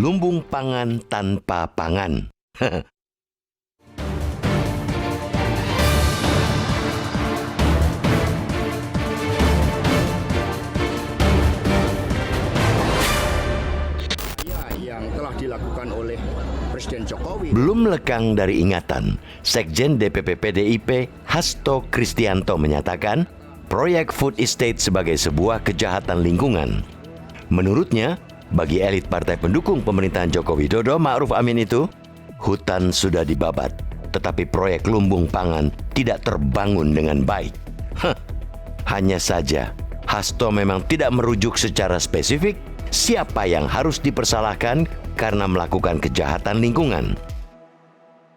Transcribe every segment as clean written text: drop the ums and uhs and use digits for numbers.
Lumbung pangan tanpa pangan. Yang telah dilakukan oleh Presiden Jokowi. Belum lekang dari ingatan, Sekjen DPP PDIP Hasto Kristianto menyatakan proyek food estate sebagai sebuah kejahatan lingkungan. Menurutnya, bagi elit partai pendukung pemerintahan Joko Widodo Ma'ruf Amin itu, hutan sudah dibabat, tetapi proyek lumbung pangan tidak terbangun dengan baik. Hanya saja, Hasto memang tidak merujuk secara spesifik siapa yang harus dipersalahkan karena melakukan kejahatan lingkungan.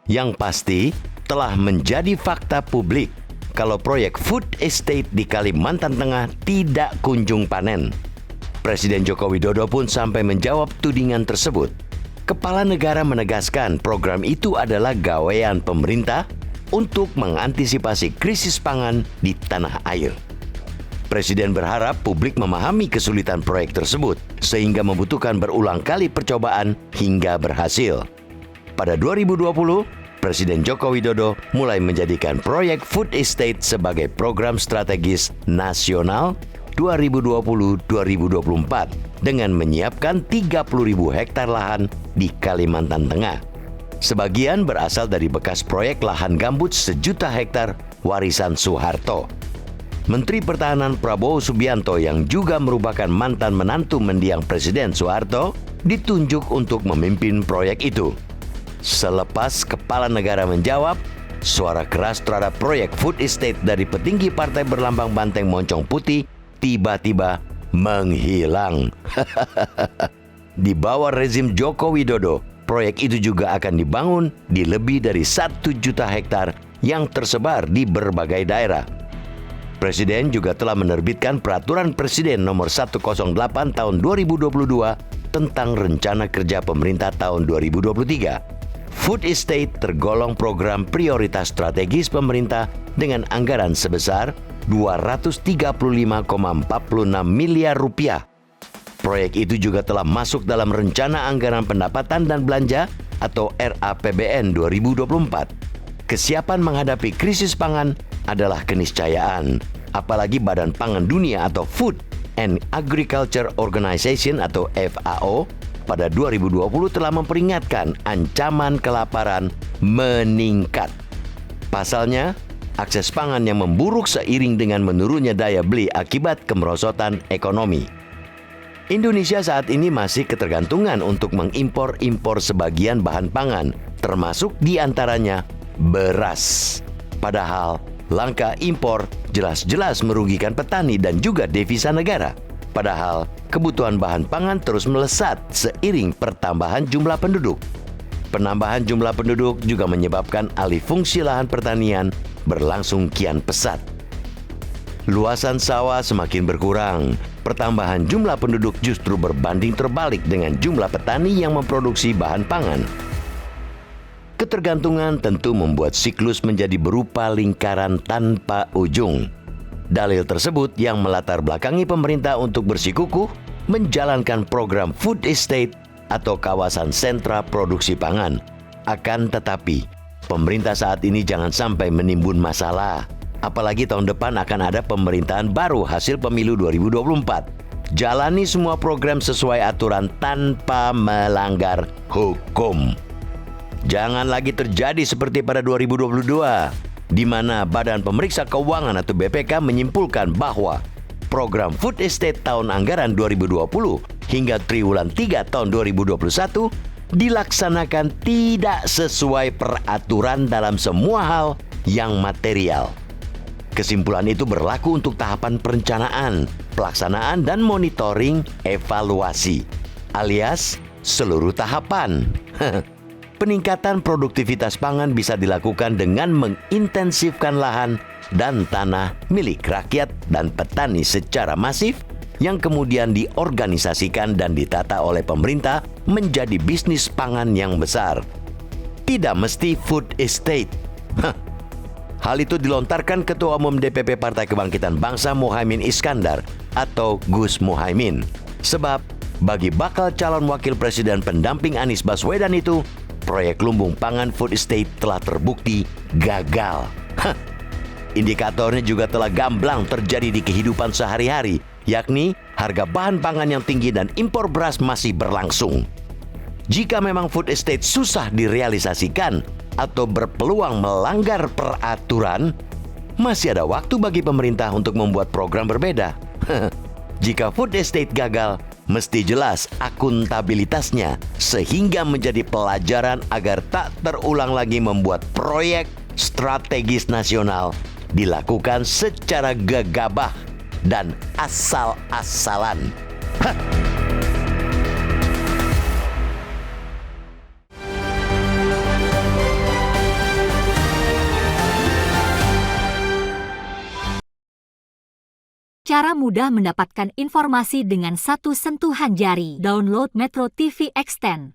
Yang pasti, telah menjadi fakta publik kalau proyek food estate di Kalimantan Tengah tidak kunjung panen. Presiden Joko Widodo pun sampai menjawab tudingan tersebut. Kepala negara menegaskan program itu adalah gawean pemerintah untuk mengantisipasi krisis pangan di tanah air. Presiden berharap publik memahami kesulitan proyek tersebut sehingga membutuhkan berulang kali percobaan hingga berhasil. Pada 2020, Presiden Joko Widodo mulai menjadikan proyek food estate sebagai program strategis nasional 2020-2024 dengan menyiapkan 30.000 hektar lahan di Kalimantan Tengah. Sebagian berasal dari bekas proyek lahan gambut 1 juta hektar warisan Soeharto. Menteri Pertahanan Prabowo Subianto yang juga merupakan mantan menantu mendiang Presiden Soeharto ditunjuk untuk memimpin proyek itu. Selepas kepala negara menjawab, suara keras terhadap proyek food estate dari petinggi partai berlambang banteng moncong putih tiba-tiba menghilang. Di bawah rezim Joko Widodo, proyek itu juga akan dibangun di lebih dari 1 juta hektar yang tersebar di berbagai daerah. Presiden juga telah menerbitkan Peraturan Presiden Nomor 108 Tahun 2022 tentang Rencana Kerja Pemerintah tahun 2023. Food estate tergolong program prioritas strategis pemerintah dengan anggaran sebesar 235,46 miliar rupiah. Proyek itu juga telah masuk dalam Rencana Anggaran Pendapatan dan Belanja atau RAPBN 2024. Kesiapan menghadapi krisis pangan adalah keniscayaan, apalagi Badan Pangan Dunia atau Food and Agriculture Organization atau FAO pada 2020 telah memperingatkan ancaman kelaparan meningkat. Pasalnya, akses pangan yang memburuk seiring dengan menurunnya daya beli akibat kemerosotan ekonomi. Indonesia saat ini masih ketergantungan untuk mengimpor-impor sebagian bahan pangan, termasuk diantaranya beras. Padahal, langkah impor jelas-jelas merugikan petani dan juga devisa negara. Padahal, kebutuhan bahan pangan terus melesat seiring pertambahan jumlah penduduk. Penambahan jumlah penduduk juga menyebabkan alih fungsi lahan pertanian berlangsung kian pesat. Luasan sawah semakin berkurang. Pertambahan jumlah penduduk justru berbanding terbalik dengan jumlah petani yang memproduksi bahan pangan. Ketergantungan tentu membuat siklus menjadi berupa lingkaran tanpa ujung. Dalil tersebut yang melatar belakangi pemerintah untuk bersikukuh menjalankan program food estate atau kawasan sentra produksi pangan. Akan tetapi, pemerintah saat ini jangan sampai menimbun masalah. Apalagi tahun depan akan ada pemerintahan baru hasil pemilu 2024. Jalani semua program sesuai aturan tanpa melanggar hukum. Jangan lagi terjadi seperti pada 2022, di mana Badan Pemeriksa Keuangan atau BPK menyimpulkan bahwa program food estate tahun anggaran 2020 hingga triwulan 3 tahun 2021 dilaksanakan tidak sesuai peraturan dalam semua hal yang material. Kesimpulan itu berlaku untuk tahapan perencanaan, pelaksanaan, dan monitoring evaluasi, alias seluruh tahapan. Peningkatan produktivitas pangan bisa dilakukan dengan mengintensifkan lahan dan tanah milik rakyat dan petani secara masif yang kemudian diorganisasikan dan ditata oleh pemerintah menjadi bisnis pangan yang besar. Tidak mesti food estate. Hal itu dilontarkan Ketua Umum DPP Partai Kebangkitan Bangsa Muhaimin Iskandar atau Gus Muhaimin. Sebab Bagi bakal calon wakil presiden pendamping Anies Baswedan itu, proyek lumbung pangan food estate telah terbukti gagal. Indikatornya juga telah gamblang terjadi di kehidupan sehari-hari, yakni harga bahan pangan yang tinggi dan impor beras masih berlangsung. Jika memang food estate susah direalisasikan atau berpeluang melanggar peraturan, masih ada waktu bagi pemerintah untuk membuat program berbeda. Jika food estate gagal, mesti jelas akuntabilitasnya sehingga menjadi pelajaran agar tak terulang lagi membuat proyek strategis nasional dilakukan secara gegabah dan asal-asalan. Cara mudah mendapatkan informasi dengan satu sentuhan jari. Download Metro TV Extend.